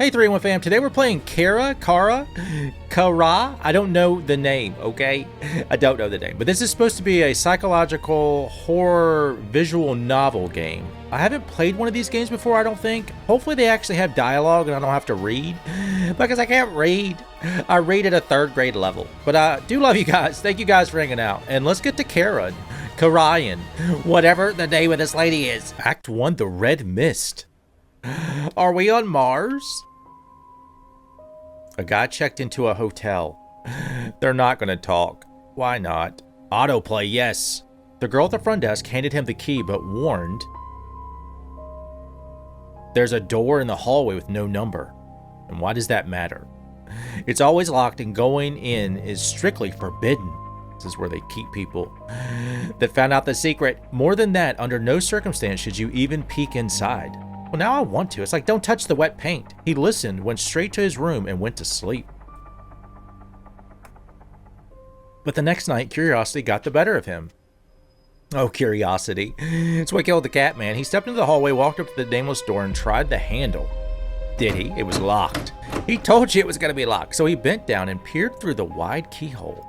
Hey 3-1 fam, today we're playing Kara. I don't know the name, okay? I don't know the name, but this is supposed to be a psychological horror visual novel game. I haven't played one of these games before, I don't think. Hopefully they actually have dialogue and I don't have to read, because I can't read. I read at a 3rd grade level. But I do love you guys. Thank you guys for hanging out. And let's get to Karayan, whatever the name of this lady is. Act 1, The Red Mist. Are we on Mars? A guy checked into a hotel. They're not going to talk. Why not? Autoplay, yes. The girl at the front desk handed him the key, but warned, there's a door in the hallway with no number. And why does that matter? It's always locked and going in is strictly forbidden. This is where they keep people that found out the secret. More than that, under no circumstance should you even peek inside. Well, now I want to. It's like, don't touch the wet paint. He listened, went straight to his room, and went to sleep. But the next night, curiosity got the better of him. Oh, curiosity. It's what killed the cat, man. He stepped into the hallway, walked up to the nameless door, and tried the handle. Did he? It was locked. He told you it was going to be locked, so he bent down and peered through the wide keyhole.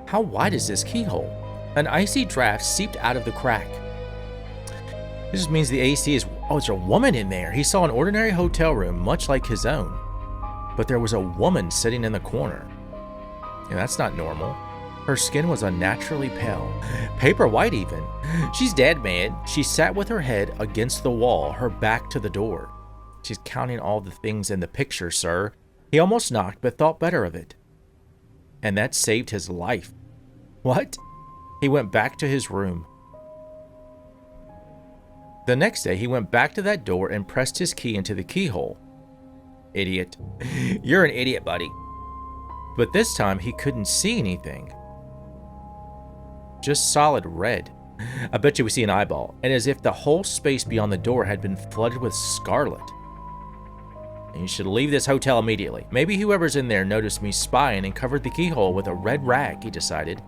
How wide is this keyhole? An icy draft seeped out of the crack. This just means the AC is... Oh, there's a woman in there. He saw an ordinary hotel room, much like his own. But there was a woman sitting in the corner. Yeah, that's not normal. Her skin was unnaturally pale. Paper white, even. She's dead, man. She sat with her head against the wall, her back to the door. She's counting all the things in the picture, sir. He almost knocked, but thought better of it. And that saved his life. What? He went back to his room. The next day, he went back to that door and pressed his key into the keyhole. Idiot. You're an idiot, buddy. But this time, he couldn't see anything. Just solid red. I bet you we see an eyeball, and as if the whole space beyond the door had been flooded with scarlet. And you should leave this hotel immediately. Maybe whoever's in there noticed me spying and covered the keyhole with a red rag, he decided.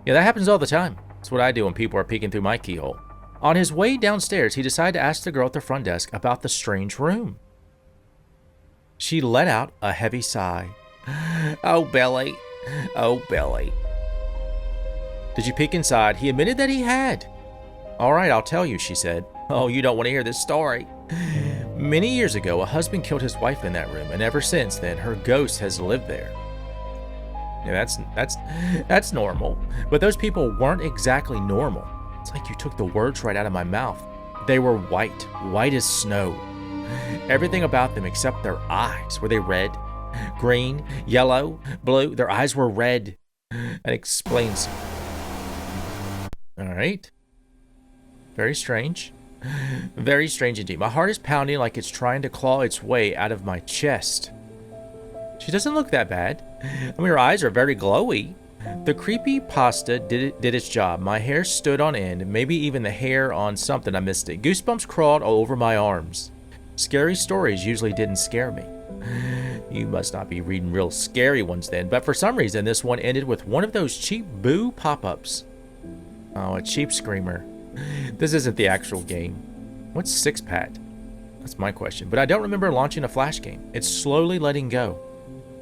Yeah, that happens all the time. That's what I do when people are peeking through my keyhole. On his way downstairs, he decided to ask the girl at the front desk about the strange room. She let out a heavy sigh. Oh, Billy. Oh, Billy. Did you peek inside? He admitted that he had. All right, I'll tell you, she said. Oh, you don't want to hear this story. Many years ago, a husband killed his wife in that room, and ever since then, her ghost has lived there. Yeah, that's normal. But those people weren't exactly normal. It's like you took the words right out of my mouth. They were white, white as snow. Everything about them except their eyes. Were they red, green, yellow, blue? Their eyes were red. That explains. All right. Very strange. Very strange indeed. My heart is pounding like it's trying to claw its way out of my chest. She doesn't look that bad. I mean, her eyes are very glowy. The creepy pasta did its job. My hair stood on end, maybe even the hair on something. I missed it. Goosebumps crawled all over my arms. Scary stories usually didn't scare me. You must not be reading real scary ones then, but for some reason this one ended with one of those cheap boo pop-ups. Oh, a cheap screamer. This isn't the actual game. What's Six-Pat? That's my question, but I don't remember launching a flash game. It's slowly letting go.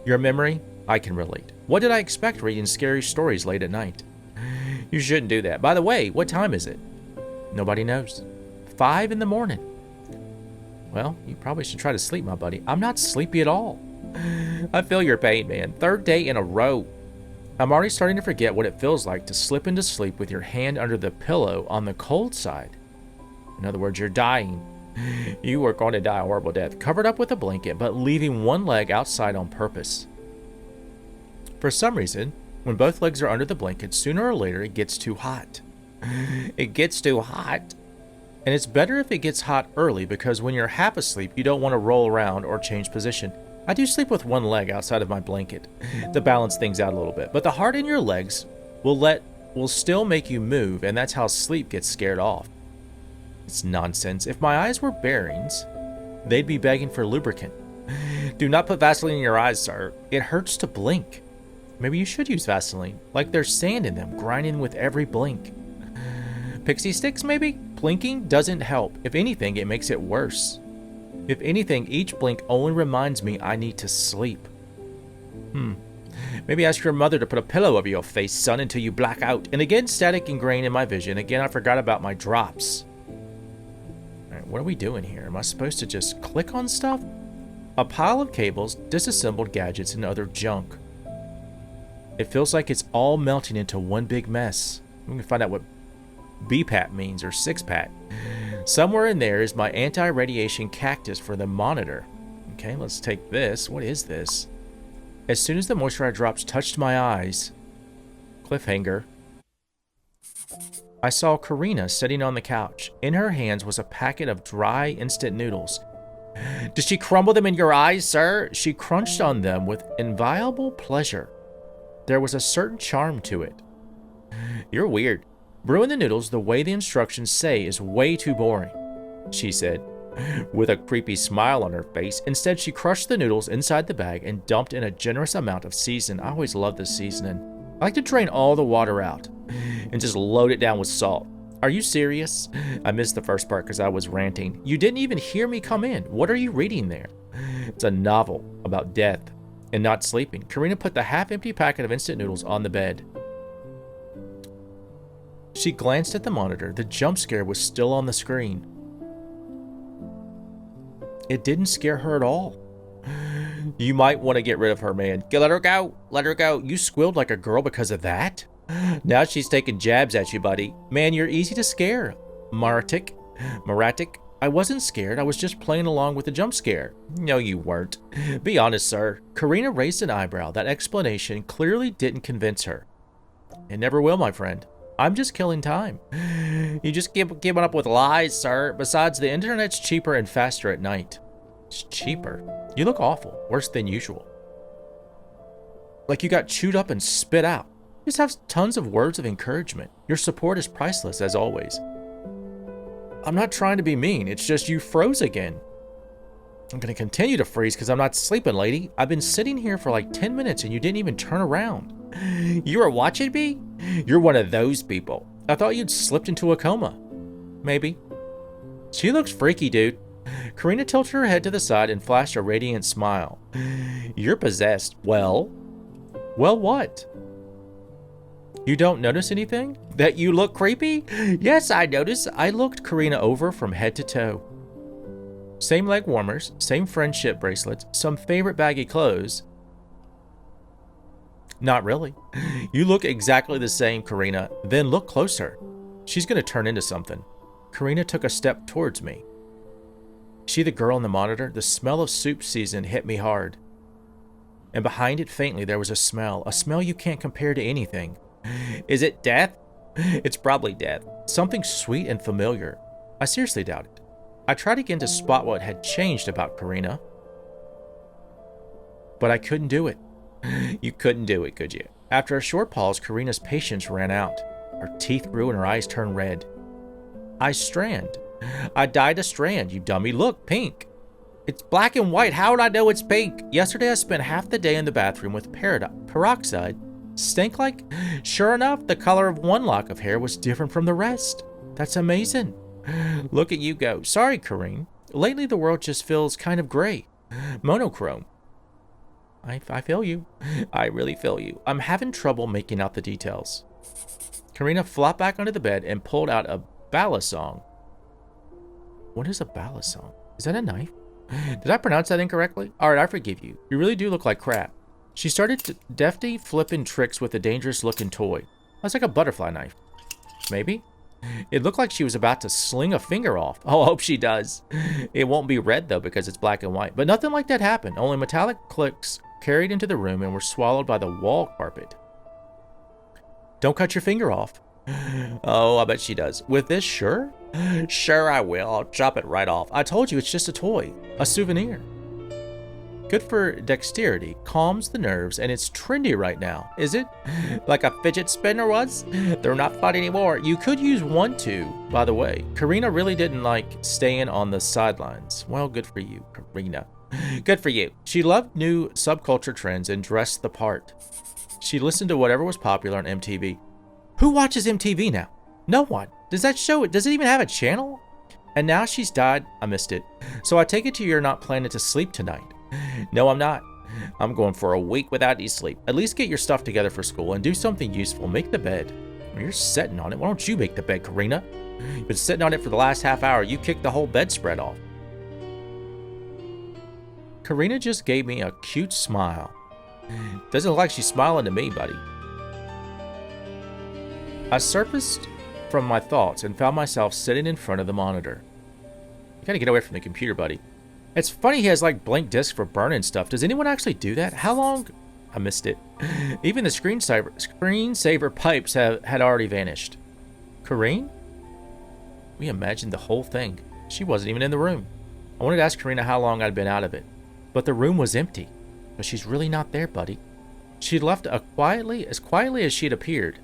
Your memory? I can relate. What did I expect reading scary stories late at night? You shouldn't do that. By the way, what time is it? Nobody knows. 5 in the morning. Well, you probably should try to sleep, my buddy. I'm not sleepy at all. I feel your pain, man. 3rd day in a row. I'm already starting to forget what it feels like to slip into sleep with your hand under the pillow on the cold side. In other words, you're dying. You are going to die a horrible death, covered up with a blanket, but leaving one leg outside on purpose. For some reason, when both legs are under the blanket, sooner or later it gets too hot. It gets too hot. And it's better if it gets hot early, because when you're half asleep, you don't want to roll around or change position. I do sleep with one leg outside of my blanket to balance things out a little bit. But the heart in your legs will still make you move, and that's how sleep gets scared off. It's nonsense. If my eyes were bearings, they'd be begging for lubricant. Do not put Vaseline in your eyes, sir. It hurts to blink. Maybe you should use Vaseline, like there's sand in them, grinding with every blink. Pixie sticks, maybe? Blinking doesn't help. If anything, it makes it worse. If anything, each blink only reminds me I need to sleep. Maybe ask your mother to put a pillow over your face, son, until you black out. And again, static ingrained in my vision. Again, I forgot about my drops. Alright, what are we doing here? Am I supposed to just click on stuff? A pile of cables, disassembled gadgets, and other junk. It feels like it's all melting into one big mess. We can find out what BPAT means, or 6-pat. Somewhere in there is my anti-radiation cactus for the monitor. Okay, let's take this. What is this? As soon as the moisturizer drops touched my eyes, cliffhanger, I saw Karina sitting on the couch. In her hands was a packet of dry instant noodles. Did she crumble them in your eyes, sir? She crunched on them with inviolable pleasure. There was a certain charm to it. You're weird. Brewing the noodles the way the instructions say is way too boring, she said, with a creepy smile on her face. Instead, she crushed the noodles inside the bag and dumped in a generous amount of seasoning. I always love this seasoning. I like to drain all the water out and just load it down with salt. Are you serious? I missed the first part because I was ranting. You didn't even hear me come in. What are you reading there? It's a novel about death and not sleeping. Karina put the half-empty packet of instant noodles on the bed. She glanced at the monitor. The jump scare was still on the screen. It didn't scare her at all. You might want to get rid of her, man. Let her go. Let her go. You squealed like a girl because of that? Now she's taking jabs at you, buddy. Man, you're easy to scare. Maratic. I wasn't scared. I was just playing along with the jump scare. No, you weren't. Be honest, sir. Karina raised an eyebrow. That explanation clearly didn't convince her. It never will, my friend. I'm just killing time. You just giving up with lies, sir. Besides, the internet's cheaper and faster at night. It's cheaper? You look awful. Worse than usual. Like you got chewed up and spit out. You just have tons of words of encouragement. Your support is priceless, as always. I'm not trying to be mean. It's just you froze again. I'm going to continue to freeze because I'm not sleeping, lady. I've been sitting here for like 10 minutes and you didn't even turn around. You were watching me? You're one of those people. I thought you'd slipped into a coma. Maybe. She looks freaky, dude. Karina tilted her head to the side and flashed a radiant smile. You're possessed. Well? Well, what? You don't notice anything? That you look creepy? Yes, I noticed. I looked Karina over from head to toe. Same leg warmers, same friendship bracelets, some favorite baggy clothes. Not really. You look exactly the same, Karina. Then look closer. She's going to turn into something. Karina took a step towards me. See the girl on the monitor? The smell of soup season hit me hard. And behind it faintly there was a smell you can't compare to anything. Is it death? It's probably death. Something sweet and familiar. I seriously doubt it. I tried again to spot what had changed about Karina. But I couldn't do it. You couldn't do it, could you? After a short pause, Karina's patience ran out. Her teeth grew and her eyes turned red. I dyed a strand, you dummy. Look, pink. It's black and white. How would I know it's pink? Yesterday I spent half the day in the bathroom with peroxide. Stank like? Sure enough, the color of one lock of hair was different from the rest. That's amazing. Look at you go. Sorry, Karine. Lately the world just feels kind of gray. Monochrome. I feel you. I really feel you. I'm having trouble making out the details. Karina flopped back onto the bed and pulled out a balisong. What is a balisong? Is that a knife? Did I pronounce that incorrectly? Alright, I forgive you. You really do look like crap. She started defty flipping tricks with a dangerous looking toy. That's like a butterfly knife. Maybe? It looked like she was about to sling a finger off. Oh, I hope she does. It won't be red though because it's black and white. But nothing like that happened. Only metallic clicks carried into the room and were swallowed by the wall carpet. Don't cut your finger off. Oh, I bet she does. With this, sure? Sure I will. I'll chop it right off. I told you it's just a toy. A souvenir. Good for dexterity, calms the nerves, and it's trendy right now, is it? Like a fidget spinner was? They're not fun anymore. You could use one too, by the way. Karina really didn't like staying on the sidelines. Well, good for you, Karina. Good for you. She loved new subculture trends and dressed the part. She listened to whatever was popular on MTV. Who watches MTV now? No one. Does that show it? Does it even have a channel? And now she's died. I missed it. So I take it to you're not planning to sleep tonight. No, I'm not. I'm going for a week without any sleep. At least get your stuff together for school and do something useful. Make the bed. Well, you're sitting on it. Why don't you make the bed, Karina? You've been sitting on it for the last half hour. You kicked the whole bedspread off. Karina just gave me a cute smile. Doesn't look like she's smiling to me, buddy. I surfaced from my thoughts and found myself sitting in front of the monitor. You gotta get away from the computer, buddy. It's funny he has like blank discs for burning stuff. Does anyone actually do that? How long? I missed it. Even the screensaver pipes had already vanished. Karine? We imagined the whole thing. She wasn't even in the room. I wanted to ask Karina how long I'd been out of it, but the room was empty. But she's really not there, buddy. She'd left as quietly as she'd appeared,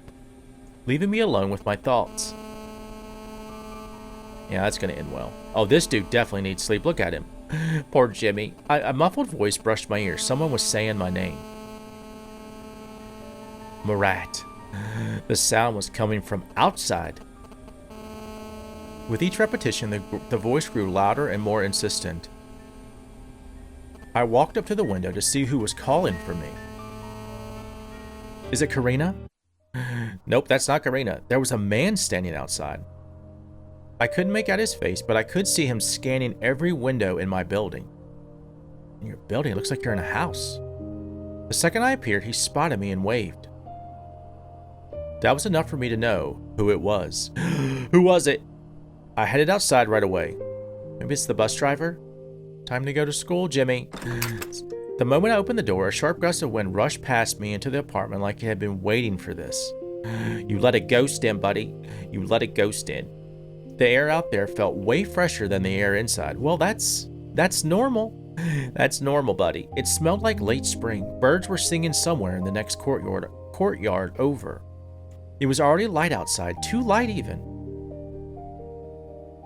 leaving me alone with my thoughts. Yeah, that's gonna end well. Oh, this dude definitely needs sleep. Look at him. Poor Jimmy. A muffled voice brushed my ear. Someone was saying my name. Murat. The sound was coming from outside. With each repetition, the voice grew louder and more insistent. I walked up to the window to see who was calling for me. Is it Karina? Nope, that's not Karina. There was a man standing outside. I couldn't make out his face, but I could see him scanning every window in my building. In your building, it looks like you're in a house. The second I appeared, he spotted me and waved. That was enough for me to know who it was. Who was it? I headed outside right away. Maybe it's the bus driver? Time to go to school, Jimmy. The moment I opened the door, a sharp gust of wind rushed past me into the apartment like it had been waiting for this. You let a ghost in, buddy. You let a ghost in. The air out there felt way fresher than the air inside. Well, that's normal. That's normal, buddy. It smelled like late spring. Birds were singing somewhere in the next courtyard over. It was already light outside, too light even.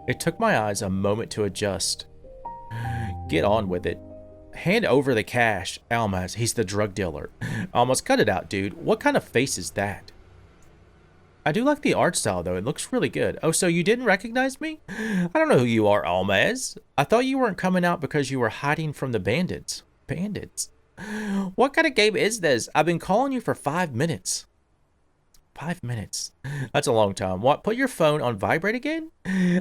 It took my eyes a moment to adjust. Get on with it. Hand over the cash. Almaz, he's the drug dealer. Almost cut it out, dude. What kind of face is that? I do like the art style, though. It looks really good. Oh, so you didn't recognize me? I don't know who you are, Almaz. I thought you weren't coming out because you were hiding from the bandits. Bandits? What kind of game is this? I've been calling you for 5 minutes. 5 minutes. That's a long time. What? Put your phone on vibrate again?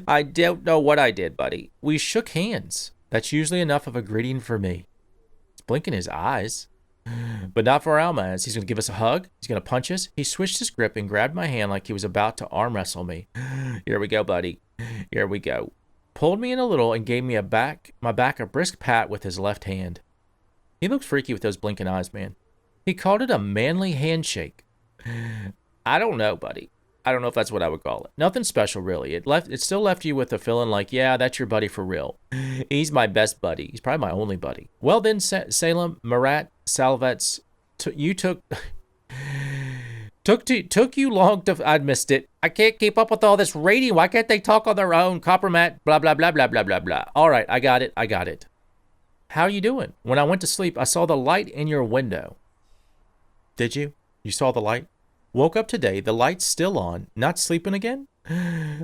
I don't know what I did, buddy. We shook hands. That's usually enough of a greeting for me. He's blinking his eyes. But not for Almaz. He's going to give us a hug. He's going to punch us. He switched his grip and grabbed my hand like he was about to arm wrestle me. Here we go, buddy. Here we go. Pulled me in a little and gave me my back a brisk pat with his left hand. He looks freaky with those blinking eyes, man. He called it a manly handshake. I don't know, buddy. I don't know if that's what I would call it. Nothing special, really. It still left you with a feeling like, yeah, that's your buddy for real. He's my best buddy. He's probably my only buddy. Well then, Salem, Murat, Salvets, you took you long to... I missed it. I can't keep up with all this reading. Why can't they talk on their own? Coppermat, blah, blah, blah, blah, blah, blah, blah. All right, I got it. How you doing? When I went to sleep, I saw the light in your window. Did you? You saw the light? Woke up today, the light's still on. Not sleeping again?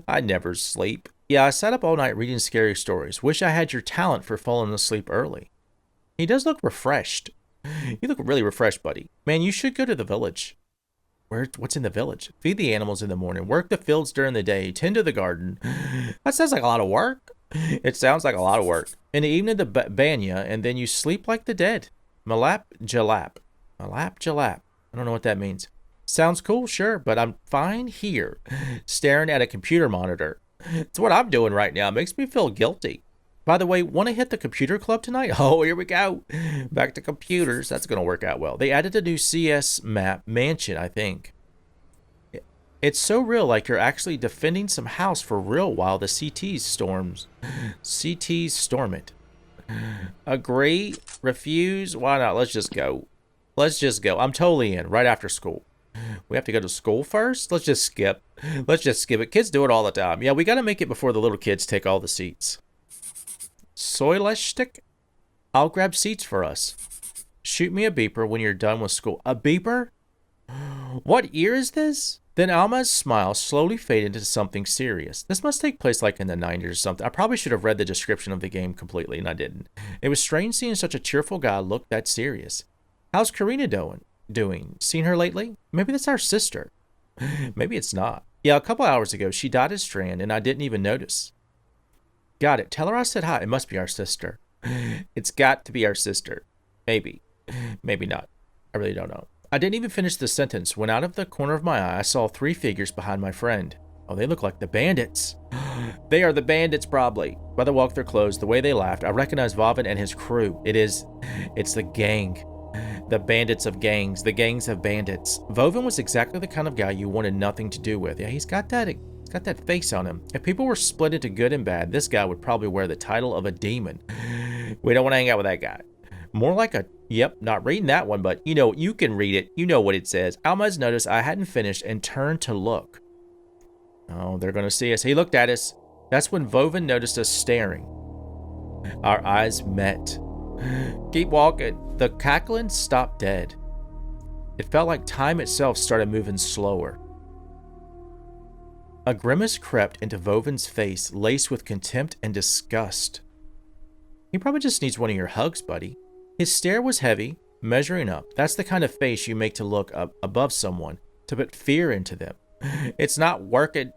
I never sleep. Yeah, I sat up all night reading scary stories. Wish I had your talent for falling asleep early. He does look refreshed. You look really refreshed, buddy. Man, you should go to the village. What's in the village? Feed the animals in the morning, work the fields during the day, tend to the garden. That sounds like a lot of work. It sounds like a lot of work. In the evening, the banya, and then you sleep like the dead. Malap jalap. Malap jalap. I don't know what that means. Sounds cool, sure, but I'm fine here, staring at a computer monitor. It's what I'm doing right now. It makes me feel guilty. By the way, want to hit the computer club tonight? Oh, here we go. Back to computers. That's going to work out well. They added a new CS map, mansion, I think. It's so real, like you're actually defending some house for real while the CTs storm it. Agree? Refuse? Why not? Let's just go. I'm totally in, right after school. We have to go to school first? Let's just skip it. Kids do it all the time. Yeah, we got to make it before the little kids take all the seats. Soylestick? I'll grab seats for us. Shoot me a beeper when you're done with school. A beeper? What year is this? Then Alma's smile slowly faded into something serious. This must take place like in the 90s or something. I probably should have read the description of the game completely, and I didn't. It was strange seeing such a cheerful guy look that serious. How's Karina doing? Seen her lately? Maybe that's our sister. Maybe it's not. Yeah, a couple hours ago, she died at Strand, and I didn't even notice. Got it. Tell her I said hi. It must be our sister. It's got to be our sister. Maybe. Maybe not. I really don't know. I didn't even finish the sentence when out of the corner of my eye, I saw 3 figures behind my friend. Oh, they look like the bandits. They are the bandits, probably. By the walk of their clothes, the way they laughed, I recognized Vovin and his crew. It's the gang. The bandits of gangs. The gangs of bandits. Vovin was exactly the kind of guy you wanted nothing to do with. Yeah, he's got that face on him. If people were split into good and bad, this guy would probably wear the title of a demon. We don't want to hang out with that guy. More like a, yep, not reading that one, but you know, you can read it. You know what it says. Almaz noticed I hadn't finished and turned to look. Oh, they're going to see us. He looked at us. That's when Vovin noticed us staring. Our eyes met. Keep walking. The cackling stopped dead. It felt like time itself started moving slower. A grimace crept into Vovin's face, laced with contempt and disgust. He probably just needs one of your hugs, buddy. His stare was heavy, measuring up. That's the kind of face you make to look up above someone, to put fear into them. It's not working.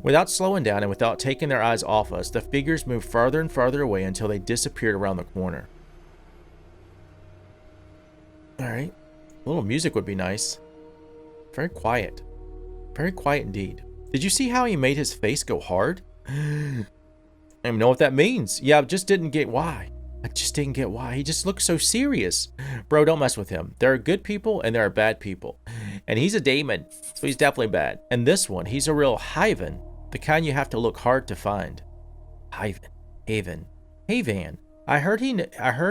Without slowing down and without taking their eyes off us, the figures moved farther and farther away until they disappeared around the corner. Alright. A little music would be nice. Very quiet. Very quiet indeed. Did you see how he made his face go hard? I don't even know what that means. Yeah, I just didn't get why. He just looks so serious. Bro, don't mess with him. There are good people and there are bad people. And he's a demon, so he's definitely bad. And this one, he's a real Haven. The kind you have to look hard to find. Haven. I heard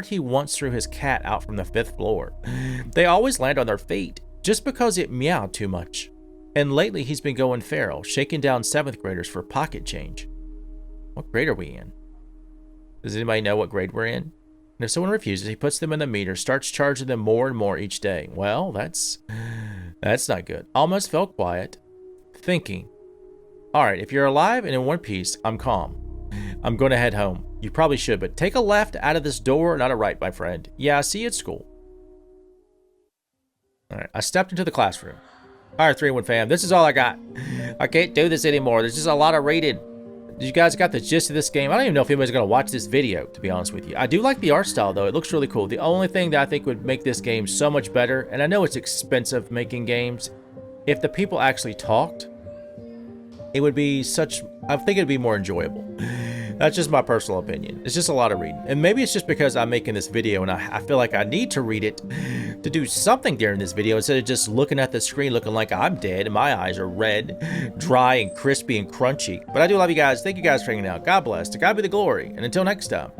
he once threw his cat out from the 5th floor. They always land on their feet, just because it meowed too much. And lately he's been going feral, shaking down 7th graders for pocket change. What grade are we in? Does anybody know what grade we're in? And if someone refuses, he puts them in the meter, starts charging them more and more each day. Well, that's not good. Almost felt quiet, thinking. Alright, if you're alive and in one piece, I'm calm. I'm going to head home. You probably should, but take a left out of this door, not a right, my friend. Yeah, see you at school. Alright, I stepped into the classroom. Alright, 3-1 fam, this is all I got. I can't do this anymore. There's just a lot of reading. You guys got the gist of this game. I don't even know if anybody's going to watch this video, to be honest with you. I do like the art style, though. It looks really cool. The only thing that I think would make this game so much better, and I know it's expensive making games, if the people actually talked, it would be such... I think it would be more enjoyable. That's just my personal opinion. It's just a lot of reading. And maybe it's just because I'm making this video and I feel like I need to read it to do something during this video instead of just looking at the screen looking like I'm dead and my eyes are red, dry, and crispy and crunchy. But I do love you guys. Thank you guys for hanging out. God bless. To God be the glory. And until next time.